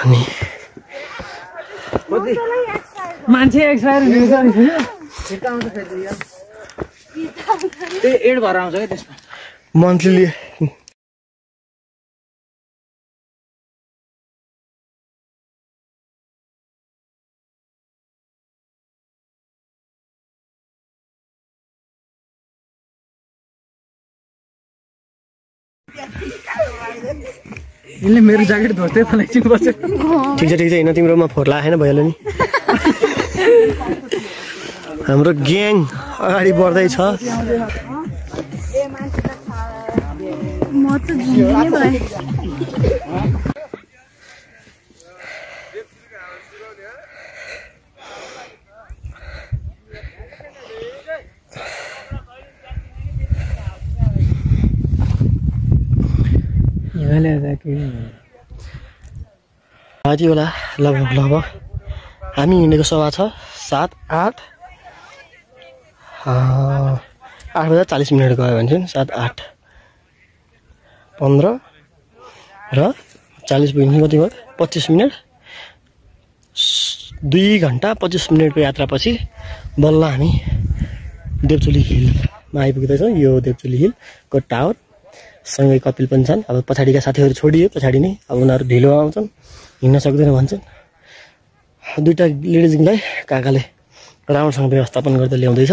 अनि मान्छे एक्सपायर एड भएर आउँछ क्या त्यसमा मन्थली यसले मेरो ज्याकेट धोर्दै फलाइदिनु पर्छ ठिक छ होइन तिम्रोमा फोहोर लागेन भइहाल्यो नि हाम्रो ग्याङ अगाडि बढ्दैछ यति बेला लगभग हामी हिँडेको सभा छ 7-8 8:40 गयो भने चाहिँ 7-8-15 र 40 पुग्नु कति भयो 25 मिनट 2 घन्टा 25 मिनटको यात्रापछि बल्ल हामी देवचुली हिलमा आइपुग्दैछौँ यो देवचुली हिलको टावर सँगै कपिल पनि छन् अब पछाडिका साथीहरू छोडियो पछाडि नै अब उनीहरू ढिलो आउँछन् हिँड्न सक्दैन भन्छन् दुईटा लेडिजलाई काकाले राम्रोसँग व्यवस्थापन गर्दै ल्याउँदैछ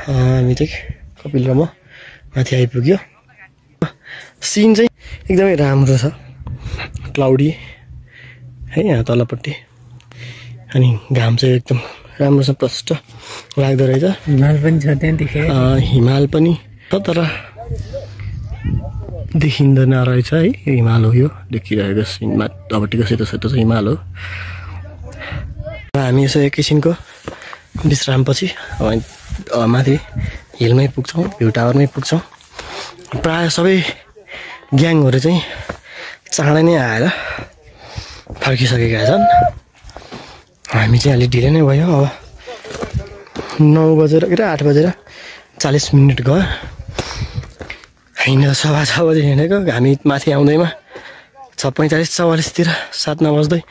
हामी चाहिँ कपिल र म माथि आइपुग्यो सिन चाहिँ एकदमै राम्रो छ क्लाउडी है यहाँ तलपट्टि अनि घाम चाहिँ एकदम राम्रोसँग प्रष्ट लाग्दो रहेछ हिमाल पनि छ त्यहाँदेखि हिमाल पनि छ तर देखिँदैन रहेछ है यो हिमाल हो यो देखिरहेको सिनमा तलपट्टिको सेतो सेतो चाहिँ हिमाल हो र हामी यसो एकैछिनको विश्रामपछि अब माथि हिलमै पुग्छौँ भ्यू टावरमै पुग्छौँ प्रायः सबै ग्याङहरू चाहिँ चाँडै नै आएर फर्किसकेका छन् हामी चाहिँ अलिक ढिलै नै भयो अब 9 बजेर कि 8 बजेर 40 मिनट गयो हिँडेर 6 बजे हिँडेको हामी माथि आउँदैमा 6:45-44 7 नबज्दै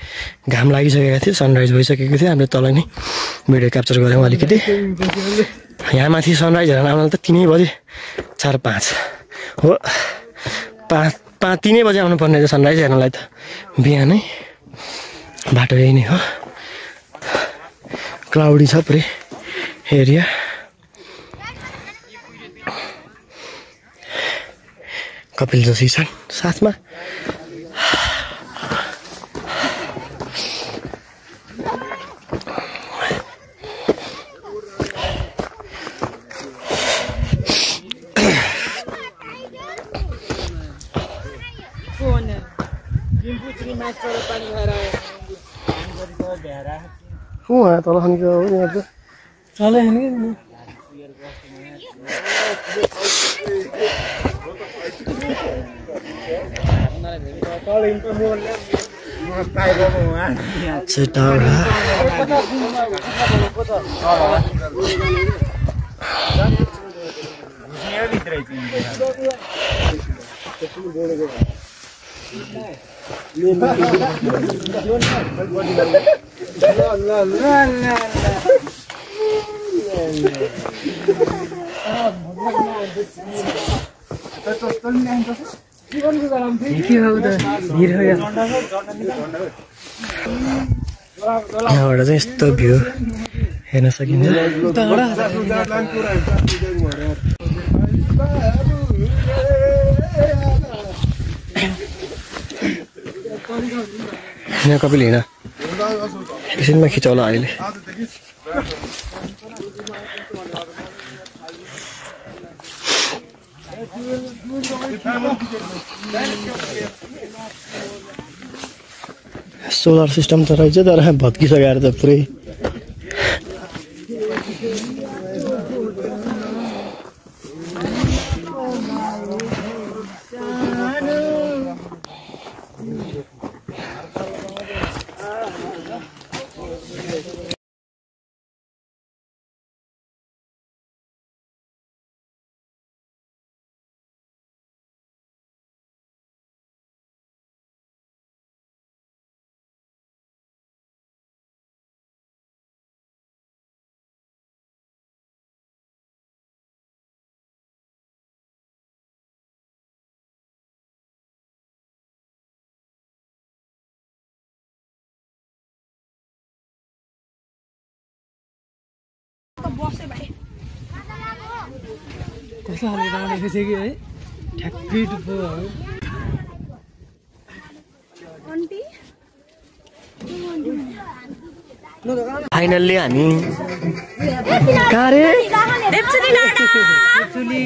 घाम लागिसकेको थियो सनराइज भइसकेको थियो हामीले तल नै भिडियो क्याप्चर गऱ्यौँ अलिकति यहाँ माथि सनराइज हेर्न आउनलाई त 3 बजे 4-5 हो 3 बजे आउनुपर्ने रहेछ सनराइज हेर्नलाई त बिहानै बाटो यही नै हो क्लाउडी छ पुरै एरिया कपिल जोशी छन् साथमा। तल खनिको हो यहाँ चले यहाँबाट चाहिँ यस्तो भ्यू हेर्न सकिन्छ। यहाँ कपिल हिँड एकछिनमा खिचौला अहिले। सोलर सिस्टम त रहेछ तर भत्किसकेर त पुरै। कस्तो खाले राखेको छ कि है ठ्याक्कै टुप्पो फाइनल्ली हामी कहाँ रे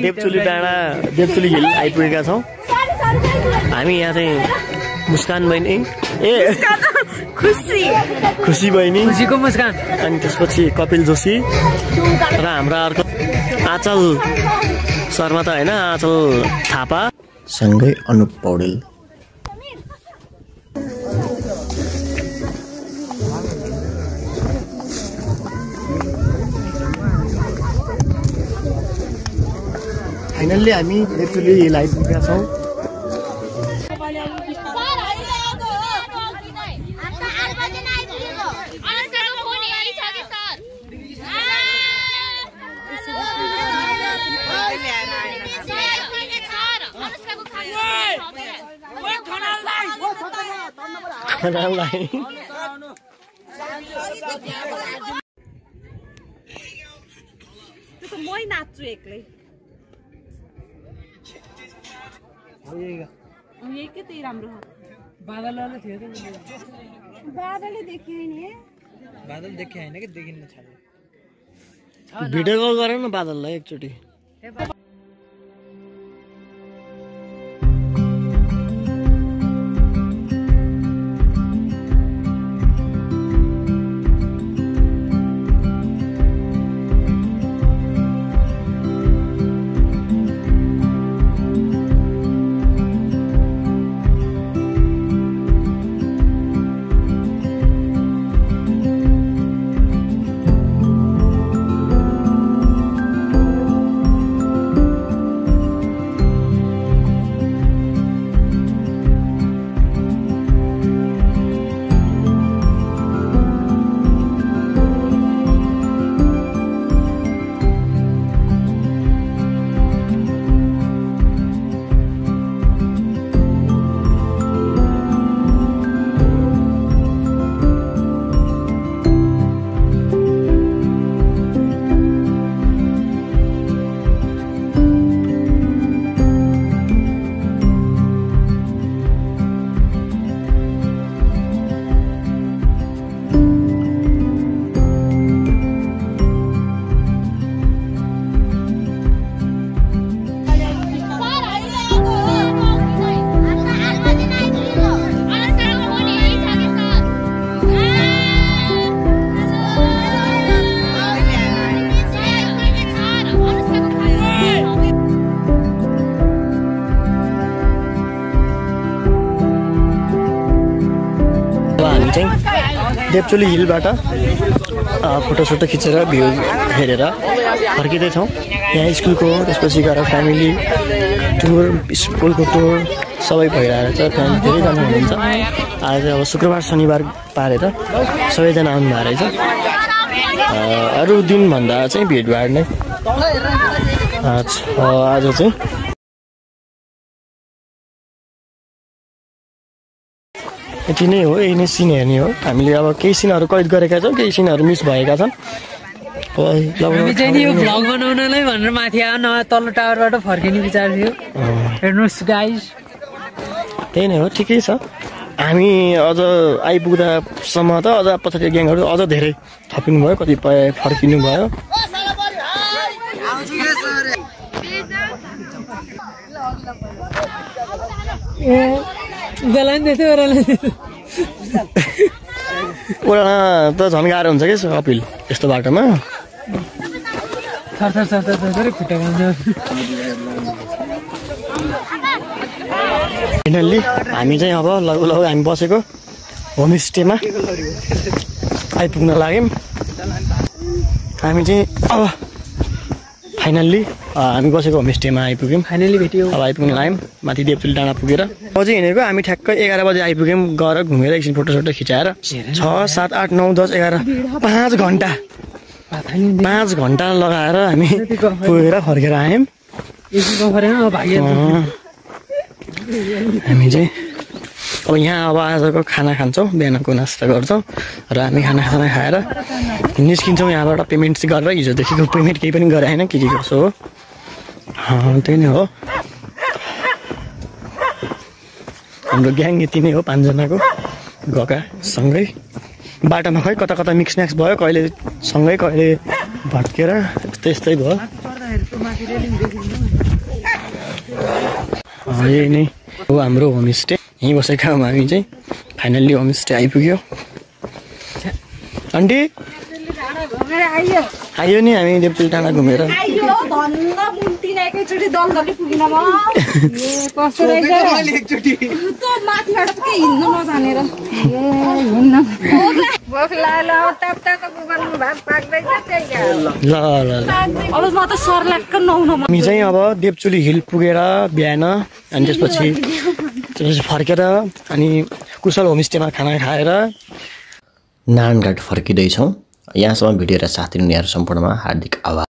देवचुली डाँडा देवचुली हिल आइपुगेका छौँ। हामी यहाँ चाहिँ मुस्कान बहिनी खुसी बहिनी खुसीको मुस्कान अनि त्यसपछि कपिल जोशी र हाम्रा अर्को आँचल शर्मा त होइन आँचल थापा सँगै अनुप पौडेल। फाइनल्ली हामी देवचुली हिल आइपुगेका छौँ। मै नाच्छु एक्लै यही त्यही राम्रो बादलले थियो बादलले देखियो नि बादल देखे होइन कि देखिन्न थाल्यो। भिडियो कल गरेर न बादललाई एकचोटि। हामी चाहिँ देवचोली हिलबाट फोटोसोटो खिचेर भ्यू हेरेर फर्किँदैछौँ। यहाँ स्कुलको त्यसपछि गएर फ्यामिली टुर, स्कुलको टुर सबै भइरहेको छ। फ्यामिली धेरैजना हुनुहुन्छ। आज अब शुक्रबार शनिबार पारेर सबैजना आउनुभएको रहेछ। अरू दिनभन्दा चाहिँ भिडभाड नै आज चाहिँ। यति नै हो, यही नै सिन हेर्ने हो। हामीले अब केही सिनहरू कैद गरेका छौँ, केही सिनहरू मिस भएका छन्। हामी चाहिँ नि यो भ्लग बनाउनलाई भनेर माथि आयो न, तल्लो टावरबाट फर्किने विचार थियो। हेर्नुहोस् गाइस, त्यही नै हो, ठिकै छ। हामी अझ आइपुग्दासम्म त अझ पछाडि ग्याङहरू अझ धेरै थपिनु भयो, कतिपय फर्किनु भयो। ओराना त झन् गाह्रो हुन्छ कि कपिल यस्तो बाटोमा। फाइनल्ली हामी चाहिँ अब लगभग हामी बसेको होमस्टेमा आइपुग्न लाग्यौँ। हामी चाहिँ अब फाइनल्ली हामी बसेको होमस्टेमा आइपुग्यौँ। फाइनल्ली भेट्यो। अब आइपुग्न लाग्यौँ माथि देवचोली डाँडा पुगेर। अझै हिँडेको हामी ठ्याक्कै 11 बजे आइपुग्यौँ। गएर घुमेर एकछिन फोटोसोटो खिचाएर 6, 7, 8, 9, 10, 11, 5 घन्टा 5 घन्टा लगाएर हामी पुगेर फर्केर आयौँ। हामी चाहिँ अब यहाँ अब आजको खाना खान्छौँ, बिहानको नास्ता गर्छौँ र हामी खाना खाएर निस्किन्छौँ यहाँबाट। पेमेन्ट चाहिँ गरेर हिजोदेखिको पेमेन्ट केही पनि गरे होइन, के कसो हो त्यही नै हो। हाम्रो ग्याङ यति नै हो, 5 जनाको गएका सँगै। बाटोमा खै कता कता मिक्सम्याक्स भयो, कहिले सँगै कहिले भट्केर यस्तै भयो। यही नै हो हाम्रो होमस्टे। यहीँ बसेका हौँ हामी चाहिँ। फाइनल्ली होमस्टे आइपुग्यो। आन्टी आयो नि हामी देवचोली डाँडा घुमेर। हामी चाहिँ अब देवचोली हिल पुगेर बिहान अनि त्यसपछि फर्केर अनि कुशल होमस्टेमा खाना खाएर नारायणघाट फर्किँदैछौँ। यहाँसम्म भिडियो र साथ दिनुहुनेहरू सम्पूर्णमा हार्दिक आभार।